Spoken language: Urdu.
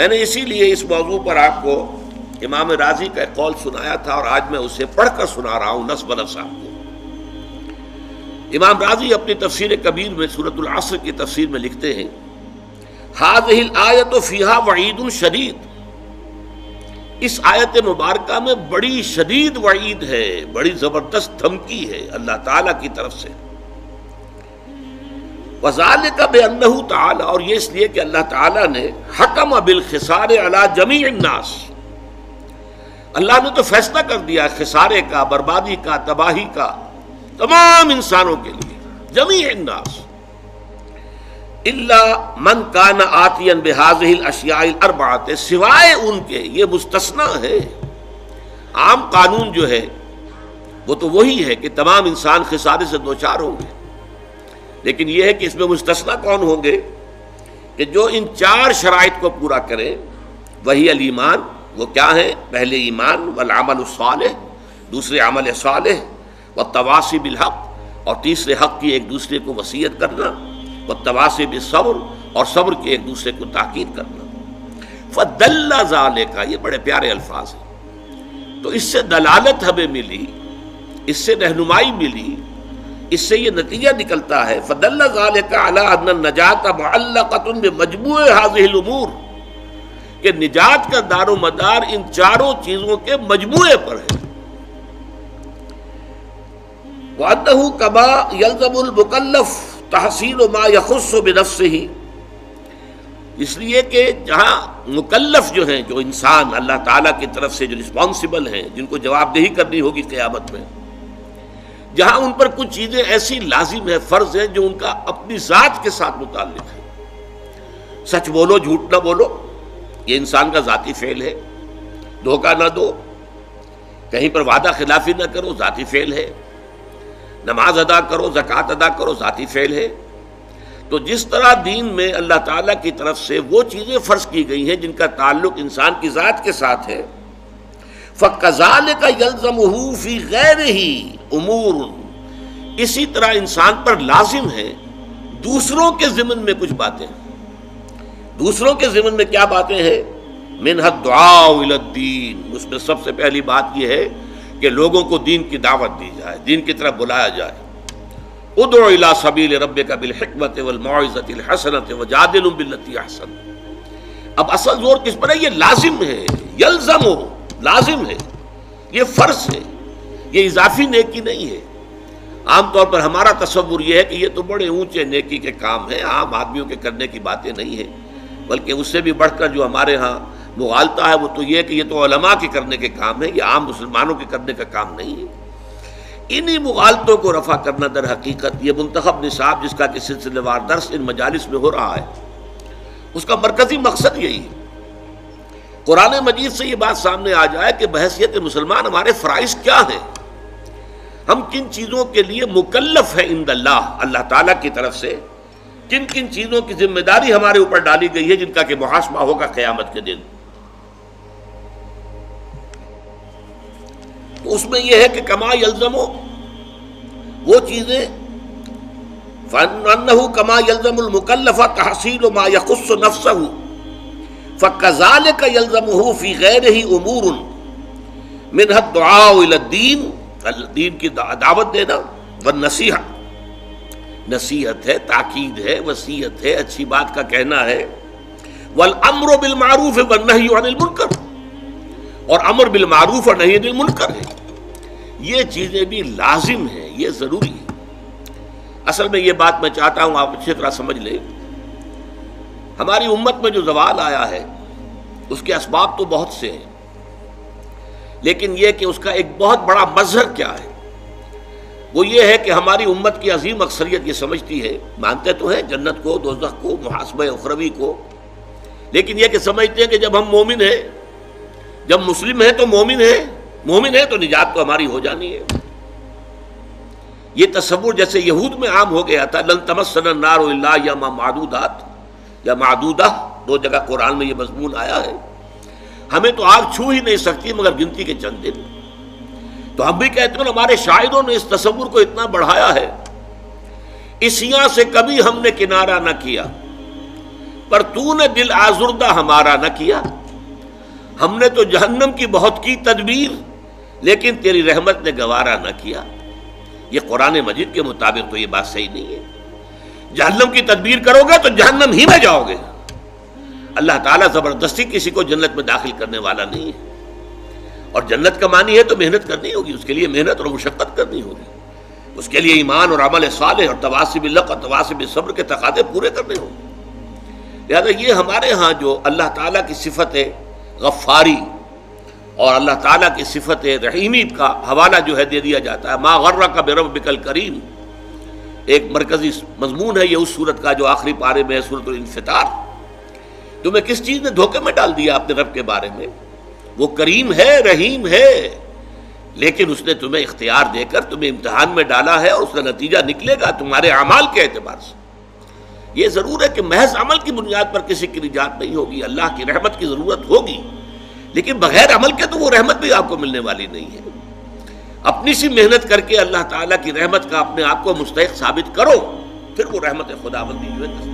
میں نے اسی لیے اس موضوع پر آپ کو امام رازی کا ایک قول سنایا تھا، اور آج میں اسے پڑھ کر سنا رہا ہوں نصب نفس آپ کو۔ امام رازی اپنی تفسیر کبیر میں سورۃ العصر کی تفسیر میں لکھتے ہیں ھذہ الآیۃ فیہا وعید شدید، اس آیت مبارکہ میں بڑی شدید وعید ہے، بڑی زبردست دھمکی ہے اللہ تعالیٰ کی طرف سے۔ وذالک بانہ تعالی، اور یہ اس لیے کہ اللہ تعالیٰ نے حکم بالخسار علی جمیع الناس، اللہ نے تو فیصلہ کر دیا خسارے کا، بربادی کا، تباہی کا تمام انسانوں کے لیے، جمیع الناس، الا من کان آتیا بہذہ الاشیاء الاربعۃ، سوائے ان کے، یہ مستثنا ہے۔ عام قانون جو ہے وہ تو وہی ہے کہ تمام انسان خسارے سے دوچار ہوں گے، لیکن یہ ہے کہ اس میں مستثنا کون ہوں گے کہ جو ان 4 شرائط کو پورا کریں، وہی الایمان، وہ کیا ہے؟ پہلے ایمان، والعمل الصالح، دوسرے عمل صالح، والتواصی بالحق، اور تیسرے حق کی ایک دوسرے کو وصیت کرنا، والتواصی بالصبر، اور صبر کی ایک دوسرے کو تاکید کرنا۔ فدل ذالک، یہ بڑے پیارے الفاظ ہیں، تو اس سے دلالت ہمیں ملی، اس سے رہنمائی ملی، اس سے یہ نتیجہ نکلتا ہے فدل ذالک علی ان النجاۃ معلقۃ بمجموع ھذہ الامور، کہ نجات کا دار و مدار ان 4 چیزوں کے مجموعے پر ہے۔ وَأَنَّهُ كَمَا يَلْزَمُ الْمُكَلَّفَ تَحْصِيلُ مَا يَخُصُّ بِنَفْسِهِ، اس لیے کہ جہاں مکلف جو ہیں، جو انسان اللہ تعالیٰ کی طرف سے جو رسپانسبل ہیں، جن کو جواب دہی کرنی ہوگی قیامت میں، جہاں ان پر کچھ چیزیں ایسی لازم ہے، فرض ہیں، جو ان کا اپنی ذات کے ساتھ متعلق ہے۔ سچ بولو، جھوٹ نہ بولو، یہ انسان کا ذاتی فعل ہے۔ دھوکہ نہ دو، کہیں پر وعدہ خلافی نہ کرو، ذاتی فعل ہے۔ نماز ادا کرو، زکوٰۃ ادا کرو، ذاتی فعل ہے۔ تو جس طرح دین میں اللہ تعالیٰ کی طرف سے وہ چیزیں فرض کی گئی ہیں جن کا تعلق انسان کی ذات کے ساتھ ہے، فَكَذَلِكَ يَلْزَمُهُ فِي غَيْرِهِ أُمُورٌ، اسی طرح انسان پر لازم ہے دوسروں کے ضمن میں کچھ باتیں۔ دوسروں کے ضمن میں کیا باتیں ہیں؟ مِنْهَا الدُّعَاءُ إِلَى الدِّينِ، اس میں سب سے پہلی بات یہ ہے کہ لوگوں کو دین کی دعوت دی جائے، دین کی طرف بلایا جائے۔ ادعو الی سبیل ربک بالحکمت والموعظۃ الحسنۃ وجادلہم باللتی احسن۔ اب اصل زور کس پر ہے؟ یہ لازم ہے، یلزم، لازم ہے، یہ فرض ہے، یہ اضافی نیکی نہیں ہے۔ عام طور پر ہمارا تصور یہ ہے کہ یہ تو بڑے اونچے نیکی کے کام ہیں، عام آدمیوں کے کرنے کی باتیں نہیں ہیں، بلکہ اس سے بھی بڑھ کر جو ہمارے ہاں مغالطہ ہے وہ تو یہ کہ یہ تو علماء کے کرنے کے کام ہے، یہ عام مسلمانوں کے کرنے کا کام نہیں ہے۔ انہی مغالطوں کو رفع کرنا در حقیقت یہ منتخب نصاب جس کا کہ سلسلہ وار درس ان مجالس میں ہو رہا ہے، اس کا مرکزی مقصد یہی ہے۔ قرآن مجید سے یہ بات سامنے آ جائے کہ بحیثیت مسلمان ہمارے فرائض کیا ہیں، ہم کن چیزوں کے لیے مکلف ہیں عند اللہ، اللہ تعالیٰ کی طرف سے کن کن چیزوں کی ذمہ داری ہمارے اوپر ڈالی گئی ہے جن کا کہ محاسبہ ہوگا قیامت کے دن۔ تو اس میں یہ ہے کہ کما یلزم، وہ چیزیں فَأَنَّهُ كَمَا يَلْزَمُ الْمُكَلَّفَ تَحْصِيلُ مَا يَخُصُّ نَفْسَهُ فَكَذَلِكَ يَلْزَمُهُ فِي غَيْرِهِ أُمُورٌ مِنْهَا الدُّعَاءُ إِلَى الدِّينِ، دین کی دعوت دینا، والنصیحہ، نصیحت ہے، تاکید ہے، وصیت ہے، اچھی بات کا کہنا ہے، والامر بالمعروف والنہی عن المنکر، اور امر بالمعروف اور نہی عن المنکر ہے۔ یہ چیزیں بھی لازم ہیں، یہ ضروری ہے۔ اصل میں یہ بات میں چاہتا ہوں آپ اچھی طرح سمجھ لیں، ہماری امت میں جو زوال آیا ہے اس کے اسباب تو بہت سے ہیں، لیکن یہ کہ اس کا ایک بہت بڑا مظہر کیا ہے، وہ یہ ہے کہ ہماری امت کی عظیم اکثریت یہ سمجھتی ہے، مانتے تو ہیں جنت کو، دوزخ کو، محاسبہ اخروی کو، لیکن یہ کہ سمجھتے ہیں کہ جب ہم مومن ہیں، جب مسلم ہیں تو مومن ہیں، مومن ہیں تو نجات تو ہماری ہو جانی ہے۔ یہ تصور جیسے یہود میں عام ہو گیا تھا، لن تمسنا النار الا ایاما معدودات یا معدودہ، 2 جگہ قرآن میں یہ مضمون آیا ہے، ہمیں تو آگ چھو ہی نہیں سکتی مگر گنتی کے چند دن۔ تو ہم بھی کہتے ہیں ہمارے شاعروں نے اس تصور کو اتنا بڑھایا ہے، اسیاں سے کبھی ہم نے کنارہ نہ کیا، پر تو نے دل آزردہ ہمارا نہ کیا، ہم نے تو جہنم کی بہت کی تدبیر لیکن تیری رحمت نے گوارا نہ کیا۔ یہ قرآن مجید کے مطابق تو یہ بات صحیح نہیں ہے۔ جہنم کی تدبیر کرو گے تو جہنم ہی میں جاؤ گے۔ اللہ تعالیٰ زبردستی کسی کو جنت میں داخل کرنے والا نہیں ہے، اور جنت کا معنی ہے تو محنت کرنی ہوگی، اس کے لیے محنت اور مشقت کرنی ہوگی، اس کے لیے ایمان اور عمل صالح اور تواصی بالحق اور تواصی بالصبر کے تقاضے پورے کرنے ہوں۔ لہٰذا یہ ہمارے ہاں جو اللہ تعالیٰ کی صفت غفاری اور اللہ تعالیٰ کی صفت رحیمی کا حوالہ جو ہے دے دیا جاتا ہے، ما غرک بربک الکریم، ایک مرکزی مضمون ہے یہ اس سورت کا جو آخری پارے میں ہے، سورۃ الانفطار۔ تمہیں کس چیز نے دھوکے میں ڈال دیا اپنے رب کے بارے میں؟ وہ کریم ہے، رحیم ہے، لیکن اس نے تمہیں اختیار دے کر تمہیں امتحان میں ڈالا ہے، اور اس کا نتیجہ نکلے گا تمہارے اعمال کے اعتبار سے۔ یہ ضرور ہے کہ محض عمل کی بنیاد پر کسی کی نجات نہیں ہوگی، اللہ کی رحمت کی ضرورت ہوگی، لیکن بغیر عمل کے تو وہ رحمت بھی آپ کو ملنے والی نہیں ہے۔ اپنی سی محنت کر کے اللہ تعالیٰ کی رحمت کا اپنے آپ کو مستحق ثابت کرو، پھر وہ رحمت خداوندی جو ہے